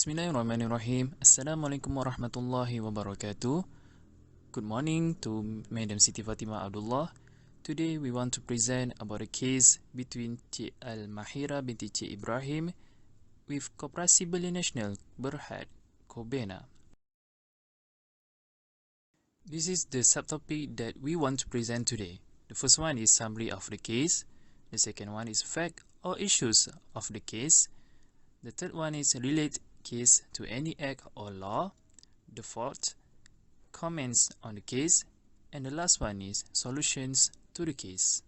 Bismillahirrahmanirrahim. Assalamualaikum warahmatullahi wabarakatuh. Good morning to Madam Siti Fatimah Abdullah. Today we want to present about a case between Cik Mahera binti Cik Ibrahim with Koperasi Belia Nasional Berhad, Kobena. This is the subtopic that we want to present today. The first one is summary of the case. The second one is fact or issues of the case. The third one is relate case to any act or law. The fourth, comments on the case. And the last one is solutions to the case.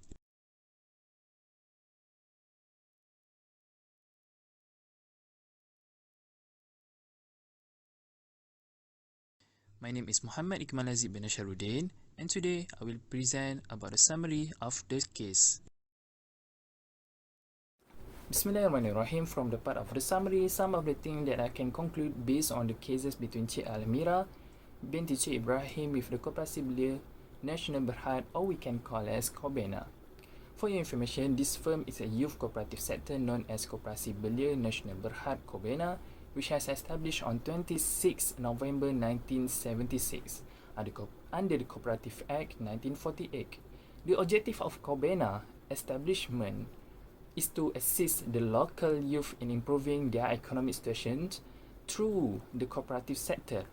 My name is Muhammad Ikmal Aziz bin Asharuddin, and today I will present about a summary of the case. Bismillahirrahmanirrahim. From the part of the summary, some of the things that I can conclude based on the cases between Cik Mahera binti Cik Ibrahim with the Koperasi Belia Nasional Berhad, or we can call as Kobena. For your information, this firm is a youth cooperative sector known as Koperasi Belia Nasional Berhad, Kobena, which has established on 26 November 1976 under the Cooperative Act 1948. The objective of Kobena establishment is to assist the local youth in improving their economic situation through the cooperative sector,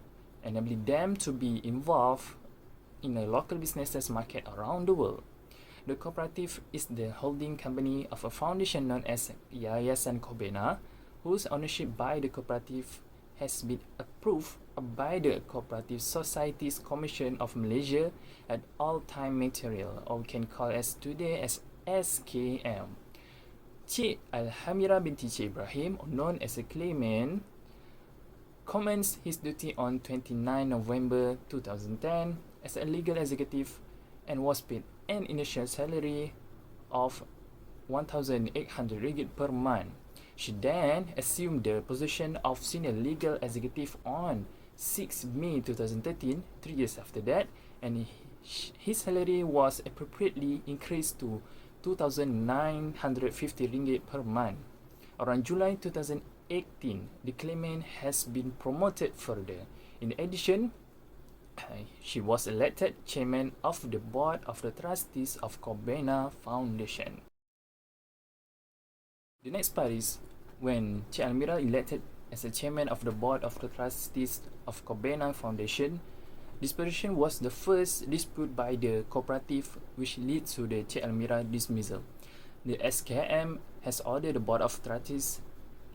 enabling them to be involved in a local businesses market around the world. The cooperative is the holding company of a foundation known as Yayasan Kobena, whose ownership by the cooperative has been approved by the Cooperative Societies Commission of Malaysia at all-time material, or we can call as today as SKM. Cik Mahera binti Cik Ibrahim, known as a claimant, commenced his duty on 29 November 2010 as a legal executive and was paid an initial salary of 1,800 ringgit per month. She then assumed the position of senior legal executive on 6 May 2013, 3 years after that, and his salary was appropriately increased to 2,950 ringgit per month. Around July 2018, the claimant has been promoted further. In addition, she was elected chairman of the board of the trustees of Kobena Foundation. The next part is when Cik Mahera elected as a chairman of the board of the trustees of Kobena Foundation. This position was the first dispute by the cooperative which leads to the Cik Mahera dismissal. The SKM has ordered the board of trustees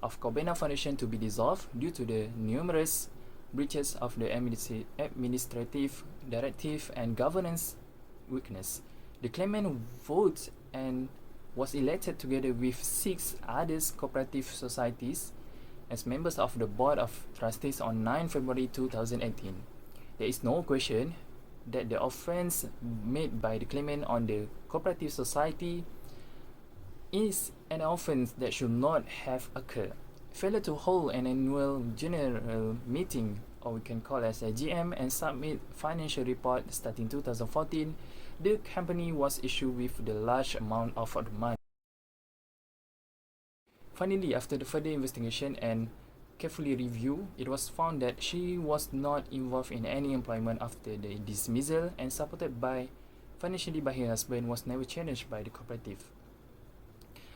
of Kobena Foundation to be dissolved due to the numerous breaches of the administrative directive and governance weakness. The claimant voted and was elected together with 6 other cooperative societies as members of the board of trustees on 9 February 2018. There is no question that the offence made by the claimant on the cooperative society is an offence that should not have occurred. Failure to hold an annual general meeting, or we can call as a GM, and submit financial report starting 2014, the company was issued with the large amount of the money. Finally, after the further investigation and carefully review, it was found that she was not involved in any employment after the dismissal, and supported by financially by her husband was never challenged by the cooperative.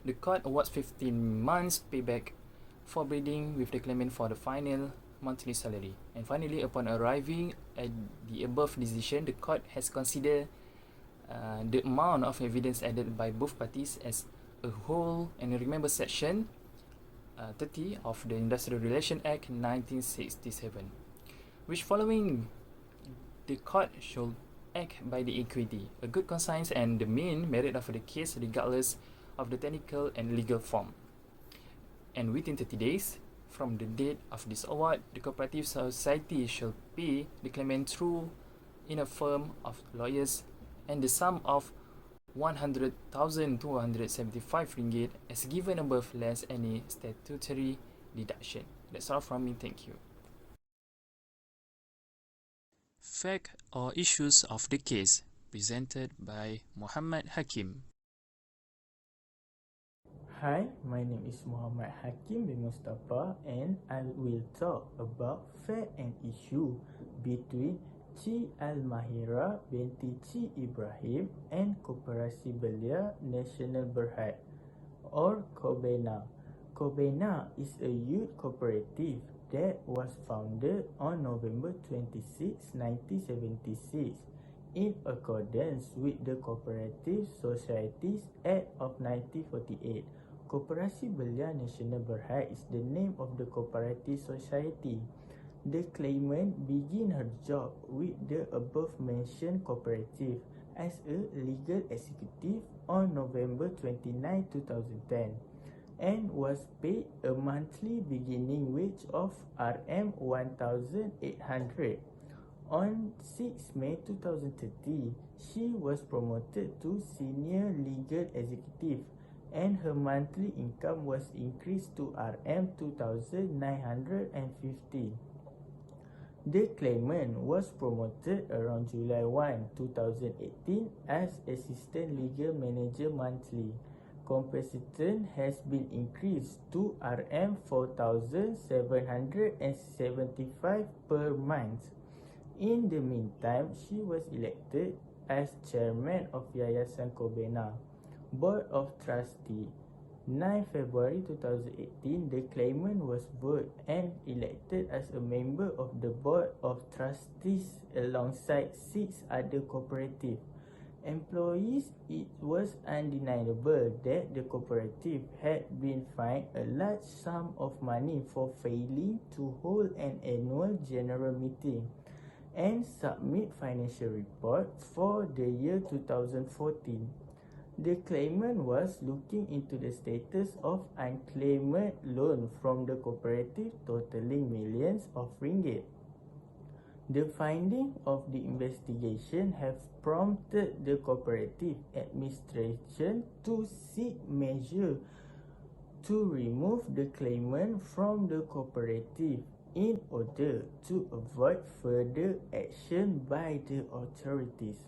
The court awards 15 months payback for bidding with the claimant for the final monthly salary. And finally, upon arriving at the above decision, the court has considered the amount of evidence added by both parties as a whole, and remember section 30 of the Industrial Relations Act 1967, which following the court should act by the equity, a good conscience, and the main merit of the case regardless of the technical and legal form. And within 30 days from the date of this award, the cooperative society shall pay the claimant through in a firm of lawyers and the sum of 100,275 ringgit as given above less any statutory deduction. That's all from me. Thank you. Fact or issues of the case presented by Muhammad Hakim. Hi, my name is Muhammad Hakim bin Mustafa and I will talk about fact and issue between Mahera Binti Ibrahim and Koperasi Belia Nasional Berhad or Kobena. Kobena is a youth cooperative that was founded on November 26, 1976 in accordance with the Cooperative Societies Act of 1948. Koperasi Belia Nasional Berhad is the name of the cooperative society. The claimant began her job with the above-mentioned cooperative as a legal executive on November 29, 2010 and was paid a monthly beginning wage of Rm 1,800. On 6 May 2030, she was promoted to senior legal executive and her monthly income was increased to Rm 2,950. The claimant was promoted around July 1, 2018 as Assistant Legal Manager Monthly. Compensation has been increased to Rm 4,775 per month. In the meantime, she was elected as Chairman of Yayasan Kobena Board of Trustee. 9 February 2018, the claimant was voted and elected as a member of the Board of Trustees alongside 6 other cooperatives. Employees, it was undeniable that the cooperative had been fined a large sum of money for failing to hold an annual general meeting and submit financial reports for the year 2014. The claimant was looking into the status of unclaimed loan from the cooperative totaling millions of ringgit. The finding of the investigation have prompted the cooperative administration to seek measure to remove the claimant from the cooperative in order to avoid further action by the authorities.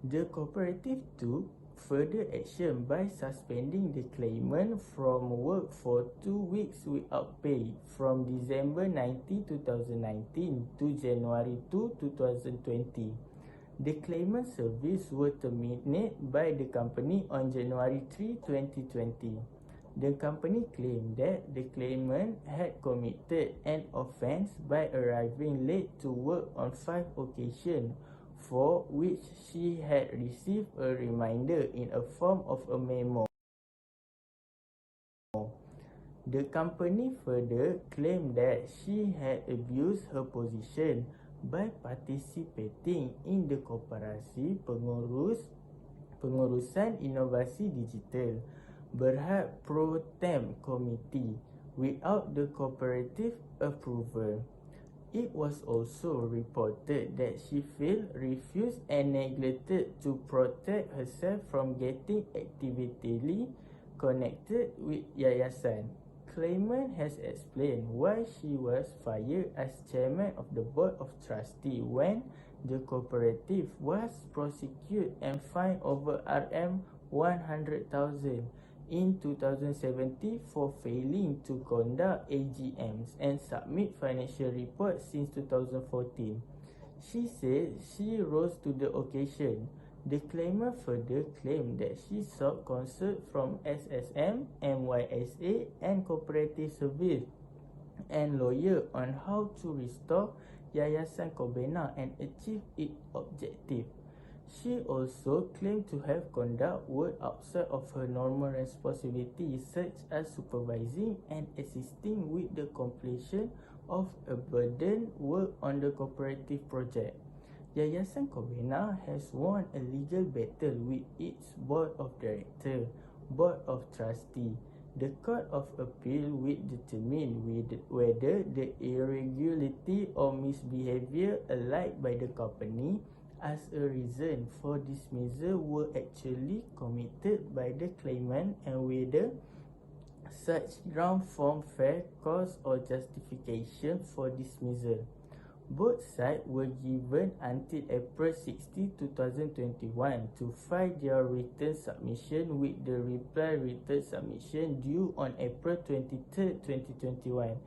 The cooperative took further action by suspending the claimant from work for 2 weeks without pay from December 19, 2019 to January 2, 2020. The claimant's service were terminated by the company on January 3, 2020. The company claimed that the claimant had committed an offence by arriving late to work on 5 occasions, for which she had received a reminder in a form of a memo. The company further claimed that she had abused her position by participating in the Koperasi Pengurusan Inovasi Digital Berhad Pro Tem Committee without the cooperative approval. It was also reported that she failed, refused and neglected to protect herself from getting actively connected with Yayasan. Claimant has explained why she was fired as chairman of the Board of Trustees when the cooperative was prosecuted and fined over Rm 100,000 in 2017 for failing to conduct AGMs and submit financial reports since 2014. She said she rose to the occasion. The claimant further claimed that she sought counsel from SSM, MYSA and Cooperative Service and lawyer on how to restore Yayasan Kobena and achieve its objective. She also claimed to have conduct work outside of her normal responsibilities such as supervising and assisting with the completion of a burden work on the cooperative project. Yayasan Kobena has won a legal battle with its Board of Directors, Board of Trustees. The Court of Appeal will determine whether the irregularity or misbehavior alleged by the company as a reason for dismissal were actually committed by the claimant and whether such ground form fair cause or justification for dismissal. Both sides were given until April 16, 2021 to file their return submission, with the reply return submission due on April 23, 2021.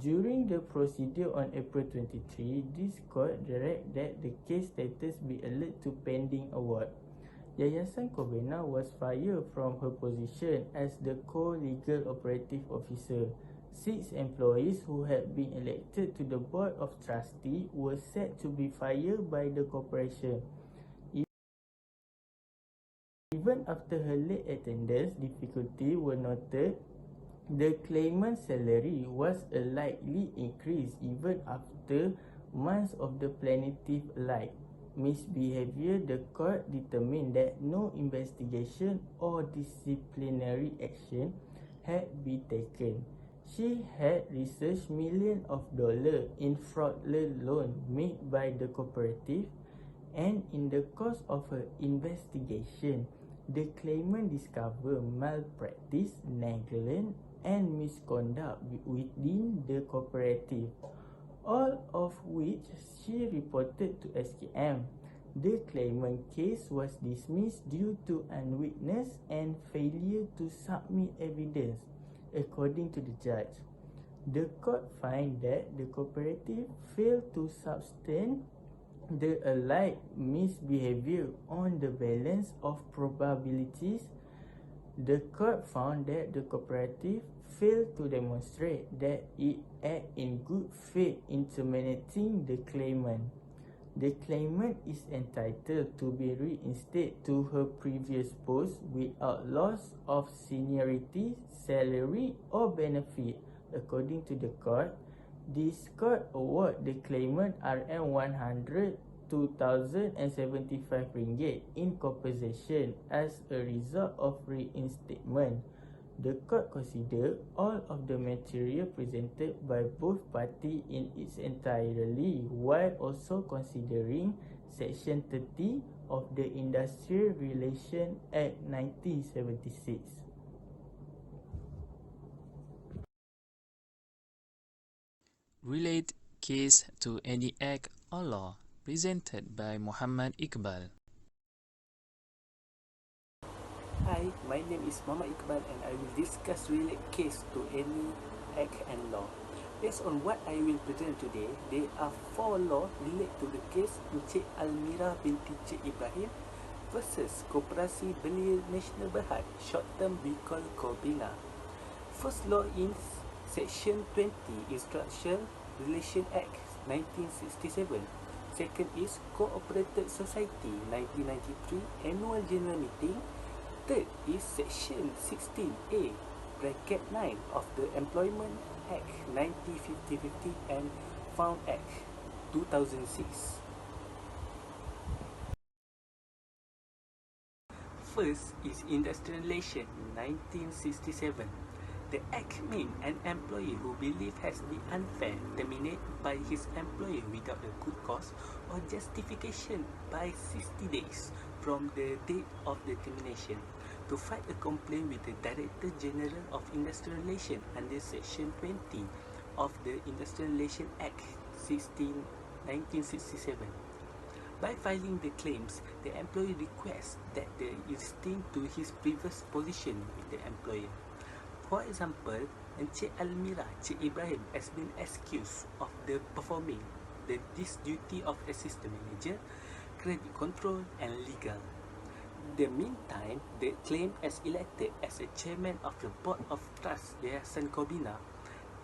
During the procedure on April 23, this court directed that the case status be alert to pending award. Yayasan Kobena was fired from her position as the co-legal operative officer. 6 employees who had been elected to the Board of Trustees were set to be fired by the corporation. Even after her late attendance, difficulties were noted. The claimant's salary was a likely increase even after months of the plaintiff lied. Misbehavior, the court determined that no investigation or disciplinary action had been taken. She had researched millions of dollars in fraudulent loans made by the cooperative, and in the course of her investigation, the claimant discovered malpractice, negligence, and misconduct within the cooperative, all of which she reported to SKM. The claimant case was dismissed due to unwitness and failure to submit evidence, according to the judge. The court found that the cooperative failed to substantiate the alleged misbehavior on the balance of probabilities. The court found that the cooperative failed to demonstrate that it acted in good faith in terminating the claimant. The claimant is entitled to be reinstated to her previous post without loss of seniority, salary, or benefit. According to the court, this court awarded the claimant Rm100 2,075 ringgit in compensation as a result of reinstatement. The court considered all of the material presented by both parties in its entirety, while also considering Section 30 of the Industrial Relations Act 1976. Relate case to any act or law, presented by Muhammad Iqbal. Hi, my name is Muhammad Iqbal and I will discuss relate case to any act and law. Based on what I will present today, there are 4 laws related to the case Encik Almira binti Cik Ibrahim versus Koperasi Belia Nasional Berhad, short term we call Kobena. First law is Section 20 Industrial Relations Act 1967. Second is Cooperative Society 1993 Annual General Meeting. Third is Section 16A bracket 9 of the Employment Act 1950 and Found Act 2006. First is Industrial Relation 1967. The Act means an employee who believes has been unfair terminated by his employer without a good cause or justification by 60 days from the date of the termination to file a complaint with the Director General of Industrial Relations under Section 20 of the Industrial Relations Act 1967. By filing the claims, the employee requests that the listing to his previous position with the employer. For example, Encik Almira Cik Ibrahim has been excused of the performing this duty of assistant manager, credit control and legal. The meantime, the claim as elected as a chairman of the Board of Trust Yayasan Kobena.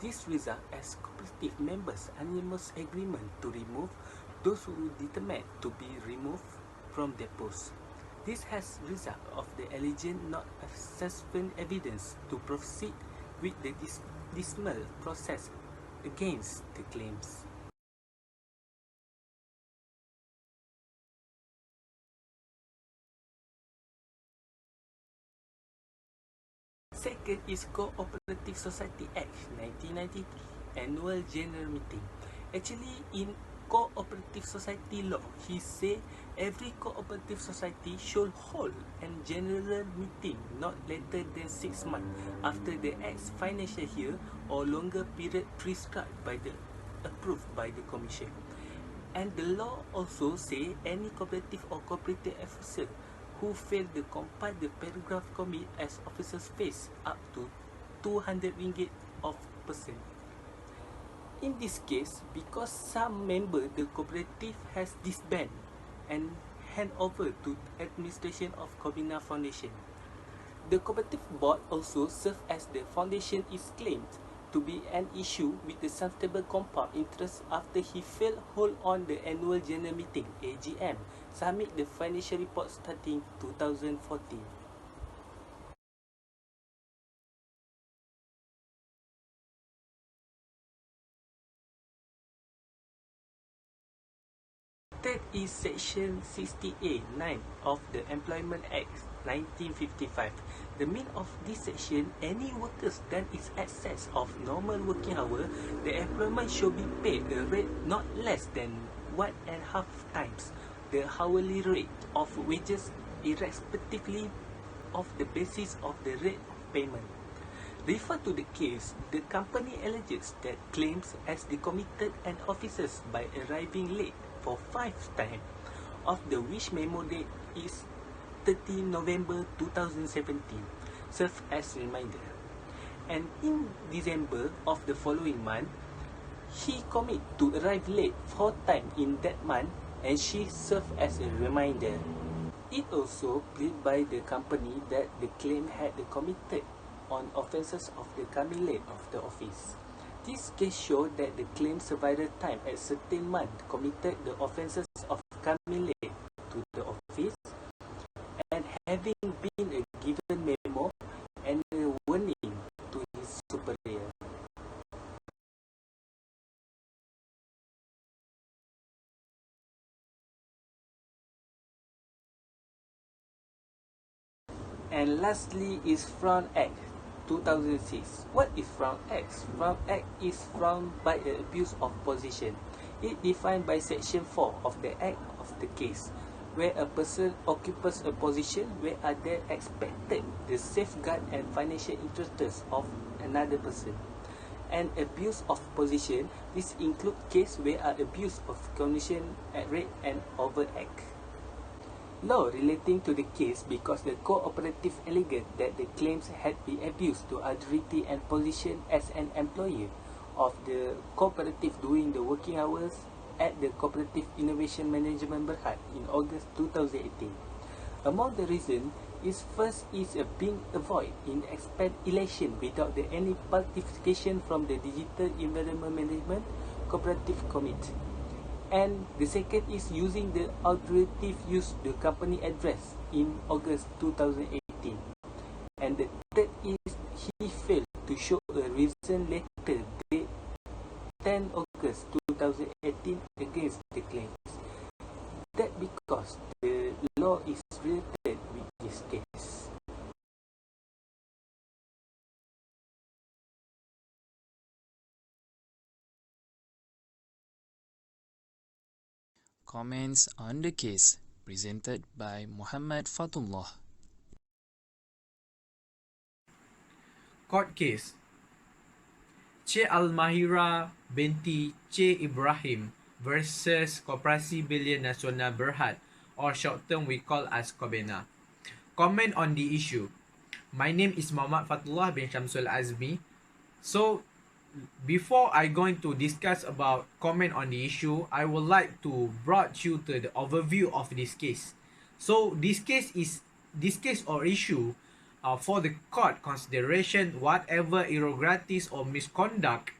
This result as cooperative members unanimous agreement to remove those who determined to be removed from their post. This has result of the alleged not sufficient evidence to proceed with the dismissal process against the claims. Second is Cooperative Society Act 1993 Annual General Meeting. Actually, in cooperative society law, he say every cooperative society should hold a general meeting not later than 6 months after the act's financial year or longer period prescribed by the approved by the commission. And the law also say any cooperative or cooperative officer who fail to compile the paragraph commit as officers face up to 200 ringgit of person. In this case, because some member the cooperative has disbanded and hand over to administration of Kobena Foundation. The cooperative board also serves as the foundation is claimed to be an issue with the sustainable compound interest after he failed hold on the annual general meeting AGM submit the financial report starting 2014. Third is Section 60A(9) of the Employment Act 1955. The meaning of this section, any workers done is excess of normal working hour, the employment should be paid a rate not less than 1.5 times the hourly rate of wages irrespectively of the basis of the rate of payment. Refer to the case, the company alleges that claims as decommitted and officers by arriving late for 5 times, of the which memo date is 30 November 2017, serve as reminder. And in December of the following month, he commit to arrive late 4 times in that month and she served as a reminder. It also pleaded by the company that the claim had committed on offences of the coming late of the office. This case showed that the claim survivor time at certain month committed the offences of coming late to the office and having been a given memo and a warning to his superior. And lastly is Frown Act 2006. What is Frown Act? Frown Act is frowned by the abuse of position. It defined by Section 4 of the Act of the case, where a person occupies a position where others expected the safeguard and financial interests of another person. And abuse of position, this includes case where abuse of condition at rate and overact. Law relating to the case because the cooperative alleged that the claims had been abused to authority and position as an employer of the cooperative during the working hours at the Cooperative Innovation Management Berhad in August 2018. Among the reasons is first is being avoid in expand election without any participation from the Digital Environment Management Cooperative Committee. And the second is using the alternative use the company address in August 2018. And the third is he failed to show a reason later date 10 August 2018 against the claims. That because the law is related with this case. Comments on the case presented by Muhammad Fatullah. Court case. Cik Mahera Binti Cik Ibrahim versus Koperasi Belia Nasional Berhad, or short term we call as Kobena. Comment on the issue. My name is Muhammad Fatullah bin Shamsul Azmi. So, before I going to discuss about comment on the issue, I would like to brought you to the overview of this case. So, this case or issue for the court consideration whatever irregularities or misconduct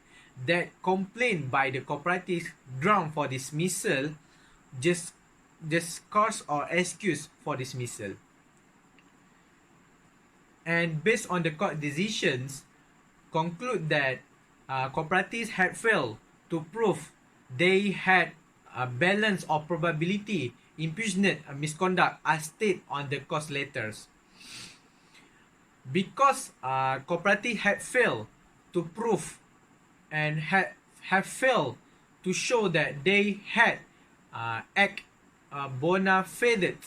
that complained by the cooperative ground for dismissal just cause or excuse for dismissal. And based on the court decisions, conclude that cooperatives had failed to prove they had a balance of probability impugned misconduct as stated on the cause letters. Because cooperative had failed to prove and have failed to show that they had act bona fide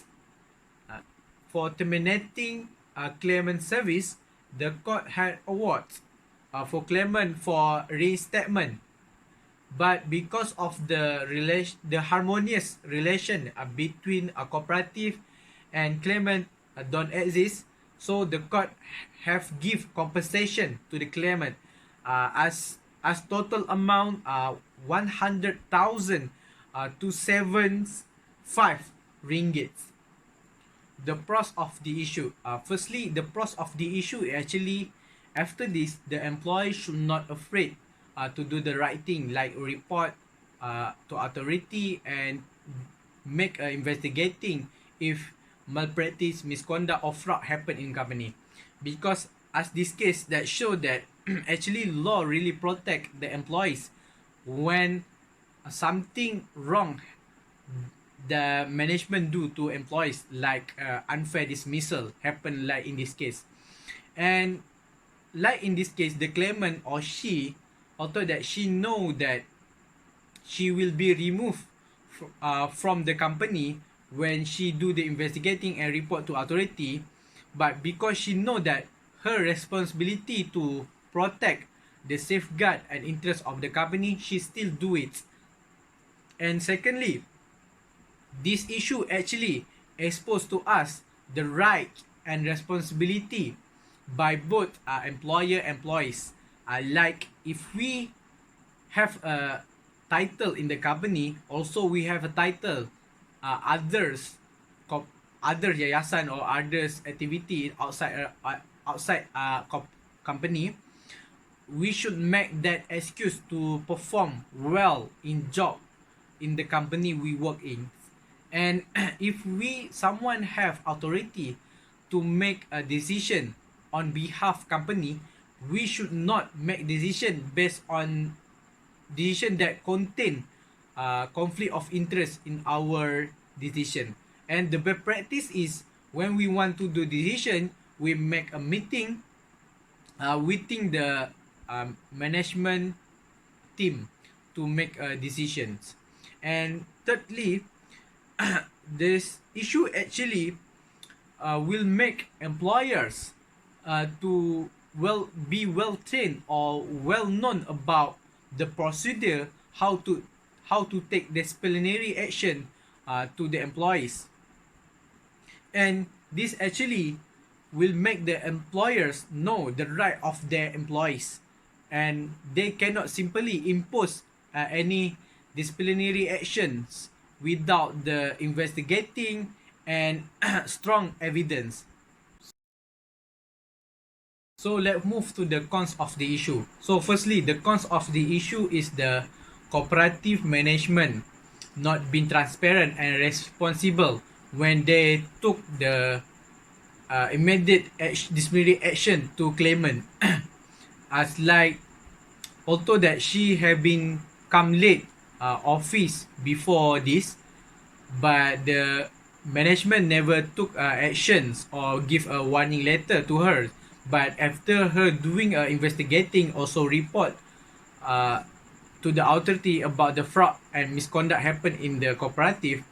for terminating claimant service, the court had awarded for claimant for reinstatement but because of the harmonious relation between a cooperative and claimant don't exist, so the court have give compensation to the claimant as total amount 100,000 to 75 ringgits. The pros of the issue. Firstly, the pros of the issue actually, after this, the employee should not afraid to do the right thing, like report to authority and make investigating if malpractice, misconduct or fraud happen in company. Because as this case that show that actually law really protect the employees when something wrong the management do to employees, like unfair dismissal happen like in this case. And like in this case, the claimant or she, although that she know that she will be removed from the company when she do the investigating and report to authority, but because she know that her responsibility to protect the safeguard and interest of the company, she still do it. And secondly, this issue actually expose to us the right and responsibility by both employer employees. Like if we have a title in the company, also we have a title other yayasan or others activity outside company, we should make that excuse to perform well in job in the company we work in. And if someone have authority to make a decision on behalf company, we should not make decision based on decision that contain conflict of interest in our decision. And the best practice is when we want to do decision, we make a meeting within the management team to make decisions. And thirdly, this issue actually will make employers to be well trained or well known about the procedure how to take disciplinary action to the employees. And this actually will make the employers know the right of their employees, and they cannot simply impose any disciplinary actions without the investigating and strong evidence. So let's move to the cons of the issue. So firstly, the cons of the issue is the cooperative management not being transparent and responsible when they took the immediate disciplinary action to claimant. As like, although that she have been come late office before this, but the management never took actions or give a warning letter to her. But after her doing investigating, also report to the authority about the fraud and misconduct happened in the cooperative,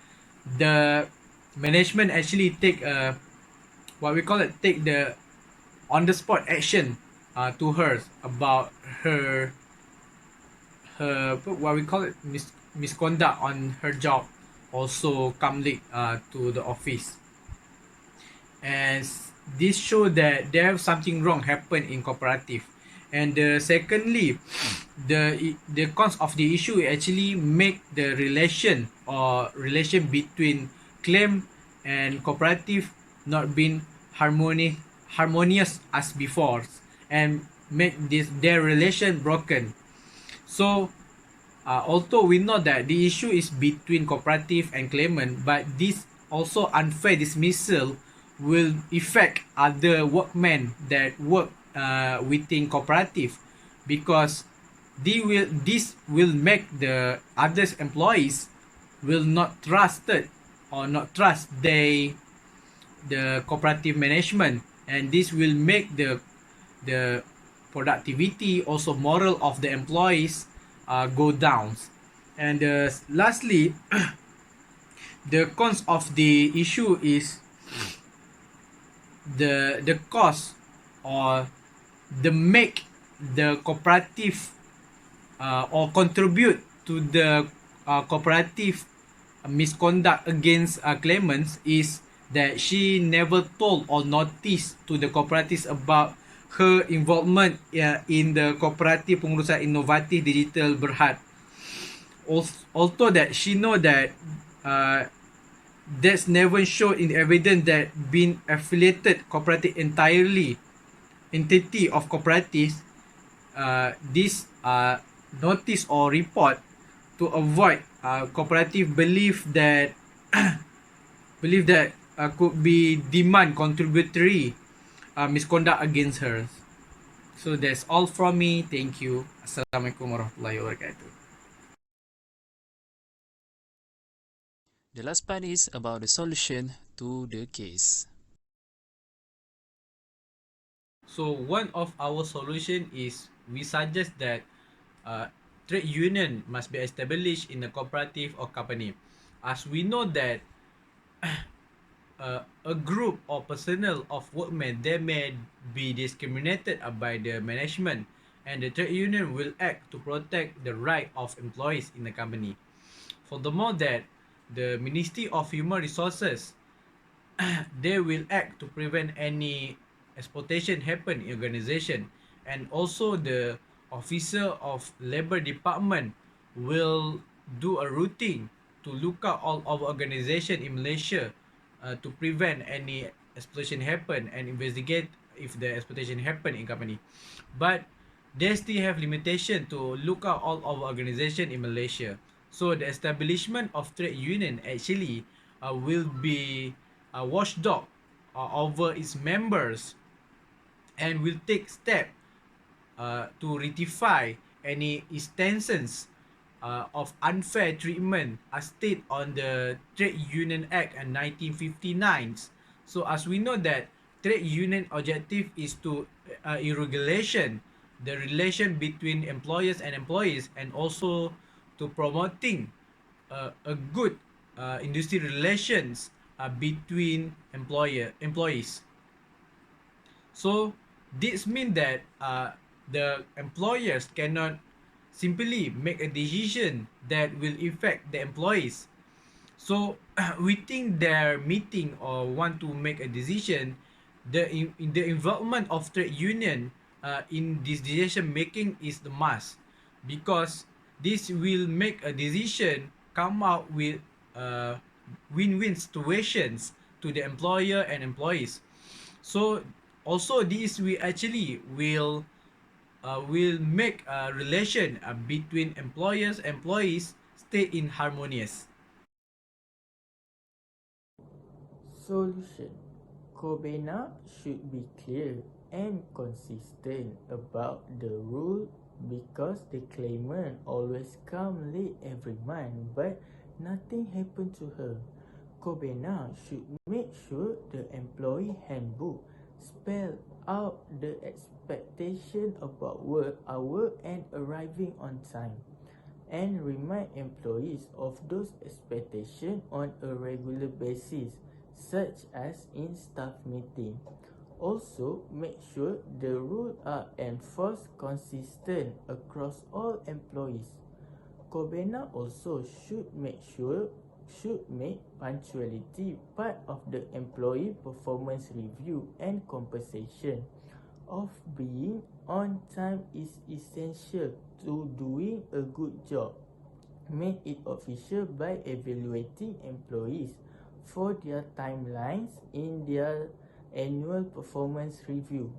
the management actually take take the on the spot action to her about her misconduct on her job, also come late to the office. And this show that there something wrong happen in cooperative. And secondly, the cons of the issue actually make the relation between claim and cooperative not been harmonious as before, and make their relation broken. So although we know that the issue is between cooperative and claimant, but this also unfair dismissal will affect other workmen that work within cooperative, because this will make the other employees will not trusted or not trust the cooperative management, and this will make the productivity, also moral of the employees go down. And lastly, the cons of the issue is the cost or the make the cooperative or contribute to the cooperative misconduct against claimants is that she never told or noticed to the cooperatives about her involvement in the kooperatif pengurusan inovatif digital Berhad. Although that she know that uh, that's never shown in evidence that being affiliated cooperative entirely entity of cooperatives, this notice or report to avoid cooperative believe that could be demand contributory misconduct against her. So that's all from me. Thank you. Assalamualaikum warahmatullahi wabarakatuh. The last part is about the solution to the case. So one of our solution is we suggest that trade union must be established in a cooperative or company, as we know that a group or personnel of workmen they may be discriminated by the management, and the trade union will act to protect the right of employees in the company. Furthermore, that the Ministry of Human Resources they will act to prevent any exploitation happen in organization, and also the officer of labor department will do a routine to look out all of organization in Malaysia to prevent any exploitation happen and investigate if the exploitation happen in company. But they still have limitation to look out all of organization in Malaysia. So the establishment of trade union actually will be a watchdog over its members and will take step to rectify any instances of unfair treatment as stated on the Trade Union Act in 1959. So as we know that trade union objective is to regulation the relation between employers and employees, and also to promoting a good industry relations between employees. So this means that the employers cannot simply make a decision that will affect the employees. So within their meeting or want to make a decision, the involvement of trade union in this decision making is the must, because this will make a decision come out with uh, win-win situations to the employer and employees. So also this will make a relation between employers and employees stay in harmonious. Solution: Kobena should be clear and consistent about the rule, because the claimant always come late every month but nothing happen to her. Kobena should make sure the employee handbook spell out the expectation about work hour and arriving on time, and remind employees of those expectations on a regular basis, such as in staff meeting. Also, make sure the rules are enforced consistent across all employees. Kobena also should make punctuality part of the employee performance review and compensation. Of being on time is essential to doing a good job. Make it official by evaluating employees for their timelines in their annual performance review.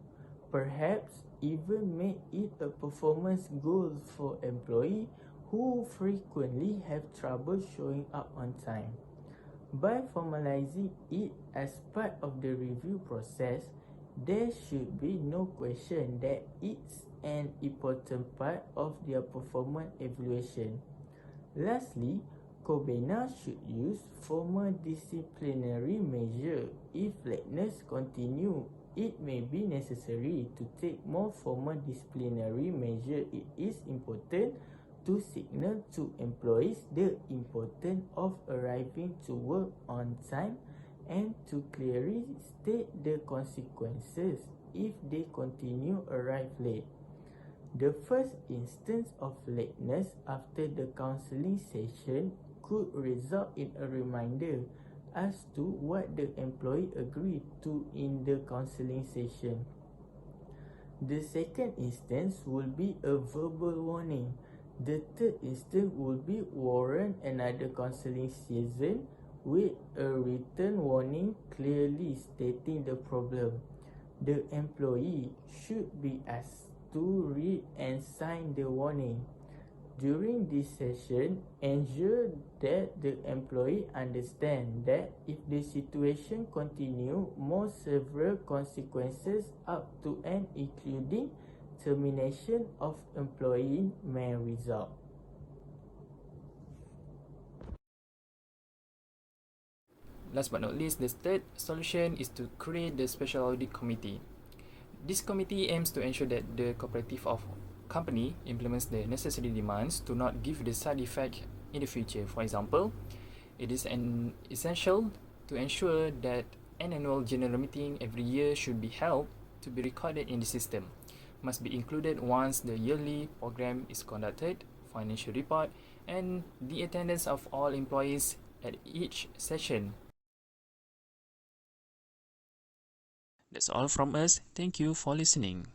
Perhaps even make it a performance goal for employees who frequently have trouble showing up on time. By formalizing it as part of the review process, there should be no question that it's an important part of their performance evaluation. Lastly, Kobena should use formal disciplinary measure. If lateness continue, it may be necessary to take more formal disciplinary measure. It is important to signal to employees the importance of arriving to work on time, and to clearly state the consequences if they continue arrive late. The first instance of lateness after the counseling session could result in a reminder as to what the employee agreed to in the counseling session. The second instance will be a verbal warning. The third instance will be warrant another counseling season with a written warning clearly stating the problem. The employee should be asked to read and sign the warning. During this session, ensure that the employee understand that if the situation continue, more severe consequences up to and including termination of employee may result. Last but not least, the third solution is to create the special audit committee. This committee aims to ensure that the cooperative of company implements the necessary demands to not give the side effect in the future. For example, it is essential to ensure that an annual general meeting every year should be held to be recorded in the system, must be included once the yearly program is conducted, financial report, and the attendance of all employees at each session. That's all from us. Thank you for listening.